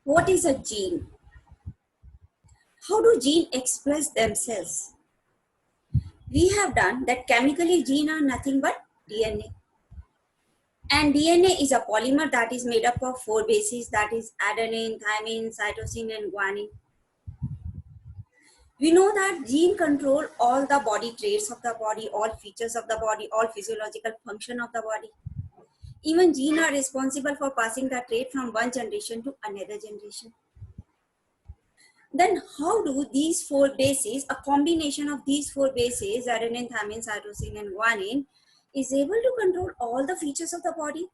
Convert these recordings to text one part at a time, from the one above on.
What is a gene? How do genes express themselves? We have done that chemically genes are nothing but DNA. And DNA is a polymer that is made up of 4 bases, that is adenine, thymine, cytosine and guanine. We know that gene control all the body traits of the body, all features of the body, all physiological function of the body. Even genes are responsible for passing the trait from one generation to another generation. Then how do these 4 bases, a combination of these 4 bases, adenine, thymine, cytosine and guanine, is able to control all the features of the body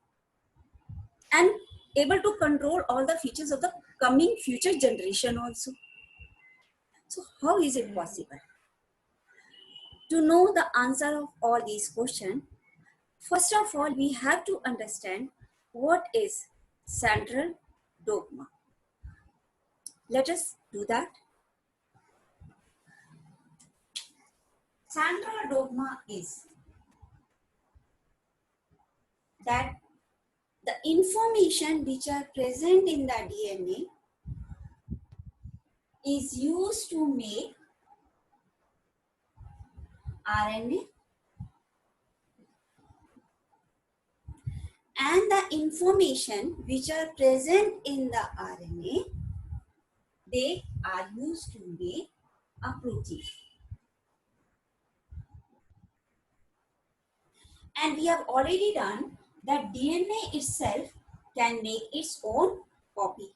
and able to control all the features of the coming future generation also? So how is it possible? To know the answer of all these questions, first of all, we have to understand what is central dogma. Let us do that. Central dogma is that the information which are present in the DNA is used to make RNA, and the information which are present in the RNA, they are used to make a protein. And we have already done that DNA itself can make its own copy.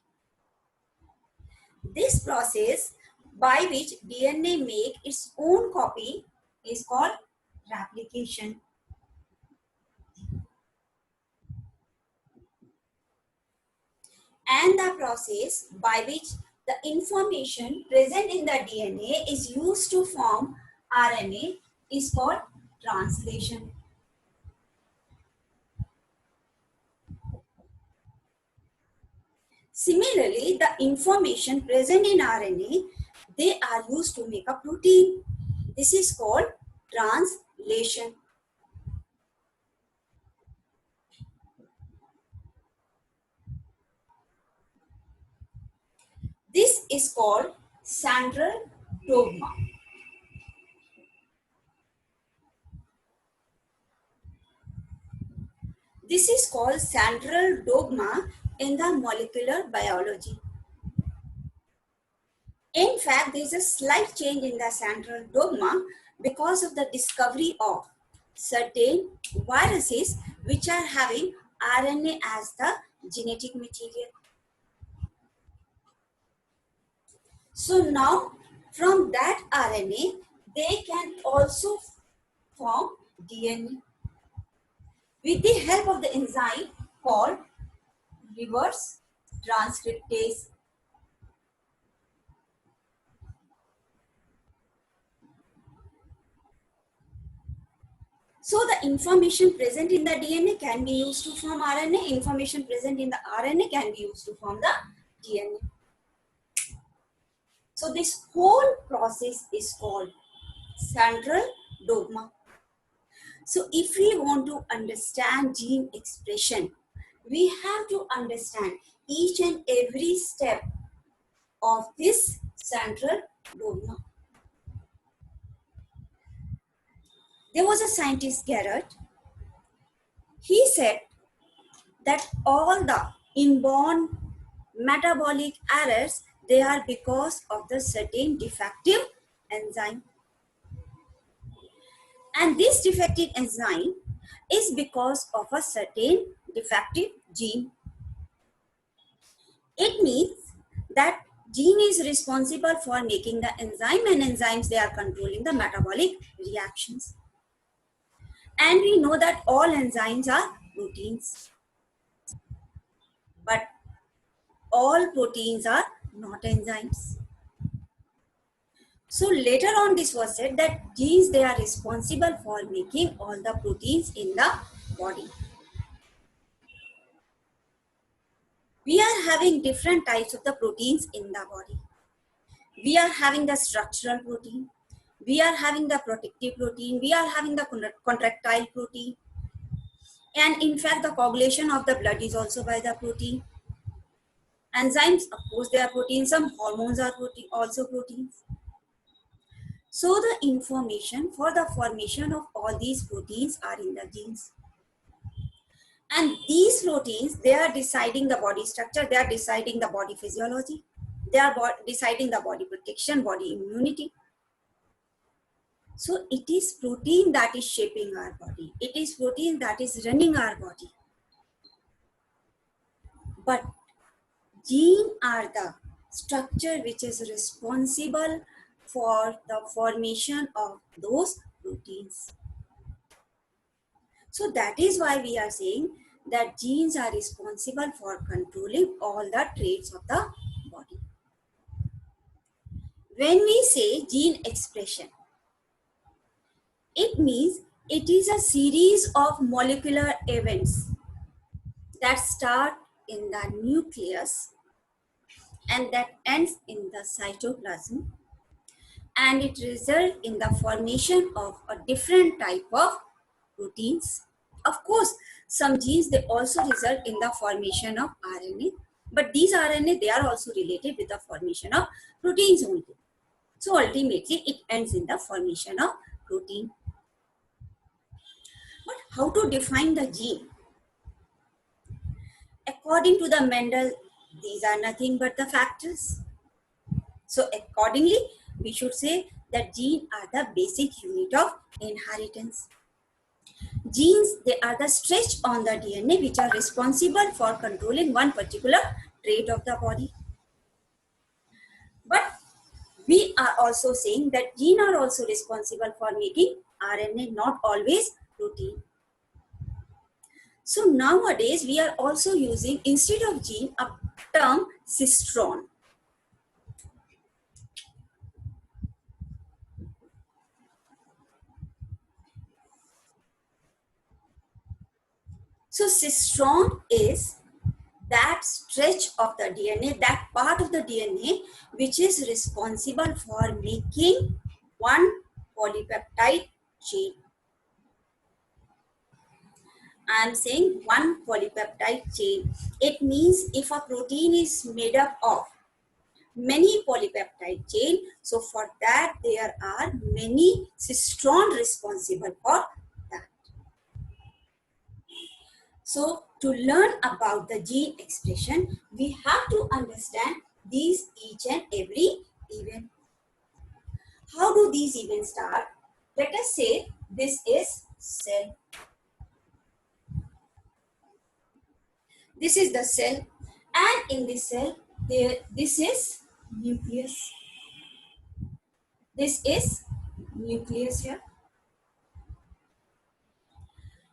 This process by which DNA make its own copy is called replication. And the process by which the information present in the DNA is used to form RNA is called translation. Similarly, the information present in RNA, they are used to make a protein. This is called translation. This is called central dogma. This is called central dogma in the molecular biology. In fact, there is a slight change in the central dogma because of the discovery of certain viruses which are having RNA as the genetic material. So now from that RNA, they can also form DNA with the help of the enzyme called reverse transcriptase. So the information present in the DNA can be used to form RNA. Information present in the RNA can be used to form the DNA. So this whole process is called central dogma. So if we want to understand gene expression, we have to understand each and every step of this central dogma. There was a scientist, Garrett. He said that all the inborn metabolic errors, they are because of the certain defective enzyme. And this defective enzyme is because of a certain defective gene. It means that gene is responsible for making the enzyme, and enzymes, they are controlling the metabolic reactions. And we know that all enzymes are proteins, but all proteins are not enzymes. So later on this was said that genes, they are responsible for making all the proteins in the body. We are having different types of the proteins in the body. We are having the structural protein, we are having the protective protein, we are having the contractile protein, and in fact the coagulation of the blood is also by the protein. Enzymes, of course, they are proteins. Some hormones are also proteins. So the information for the formation of all these proteins are in the genes. And these proteins, they are deciding the body structure, they are deciding the body physiology, they are deciding the body protection, body immunity. So it is protein that is shaping our body. It is protein that is running our body. But gene are the structure which is responsible for the formation of those proteins. So that is why we are saying that genes are responsible for controlling all the traits of the body. When we say gene expression, it means it is a series of molecular events that start in the nucleus and that ends in the cytoplasm, and it results in the formation of a different type of proteins. Of course, some genes, they also result in the formation of RNA, but these RNA, they are also related with the formation of proteins only. So ultimately it ends in the formation of protein. But how to define the gene? According to the Mendel, these are nothing but the factors. So accordingly, we should say that genes are the basic unit of inheritance. Genes, they are the stretch on the DNA which are responsible for controlling one particular trait of the body. But we are also saying that genes are also responsible for making RNA, not always protein. So nowadays we are also using, instead of gene, a term cistron. So cistron is that stretch of the DNA, that part of the DNA which is responsible for making one polypeptide chain. I am saying one polypeptide chain. It means if a protein is made up of many polypeptide chain, so for that there are many cistron responsible for that. So to learn about the gene expression, we have to understand these each and every event. How do these events start? Let us say this is cell. This is the cell, and in this cell, this is nucleus. This is nucleus here.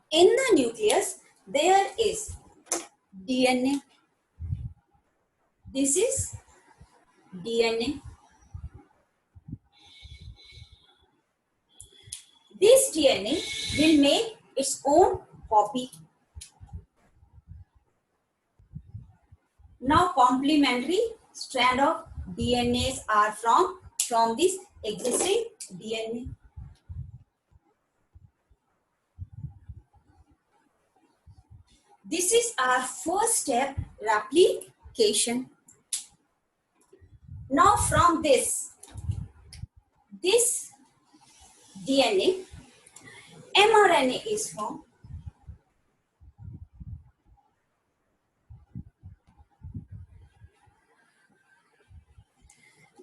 In the nucleus, there is DNA. This is DNA. This DNA will make its own copy. Now complementary strand of DNAs are from this existing DNA. This is our first step, replication. Now from this DNA, mRNA is formed.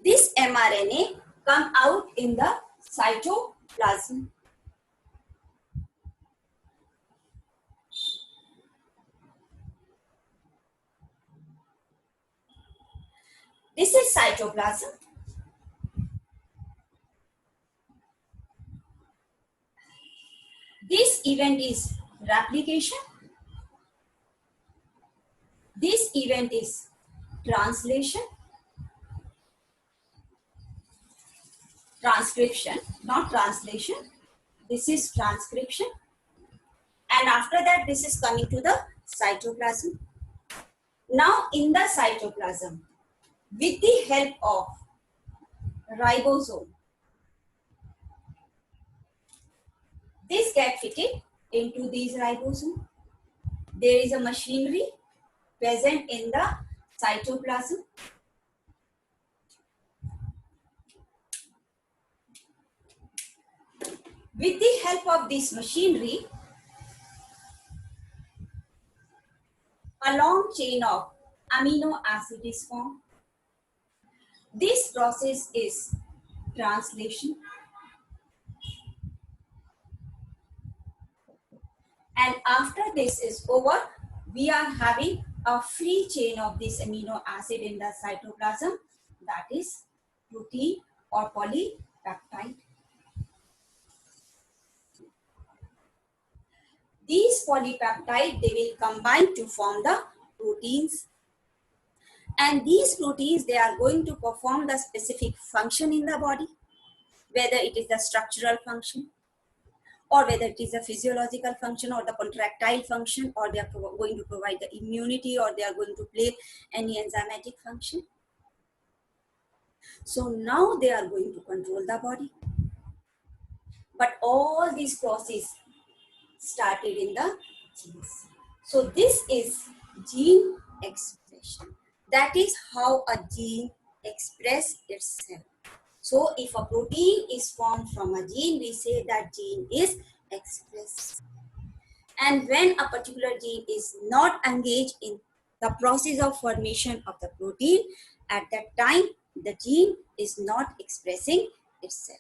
This mRNA come out in the cytoplasm. This is cytoplasm. This event is replication. This event is translation. Transcription, not translation. This is transcription. And after that, this is coming to the cytoplasm. Now in the cytoplasm, with the help of ribosome, this get fitted into these ribosome. There is a machinery present in the cytoplasm. With the help of this machinery, a long chain of amino acid is formed. This process is translation. And after this is over, we are having a free chain of this amino acid in the cytoplasm, that is protein or polypeptide. These polypeptide, they will combine to form the proteins. And these proteins, they are going to perform the specific function in the body, whether it is the structural function, or whether it is a physiological function or the contractile function, or they are going to provide the immunity, or they are going to play any enzymatic function. So now they are going to control the body. But all these processes started in the genes. So this is gene expression. That is how a gene expresses itself. So if a protein is formed from a gene, we say that gene is expressed. And when a particular gene is not engaged in the process of formation of the protein, at that time the gene is not expressing itself.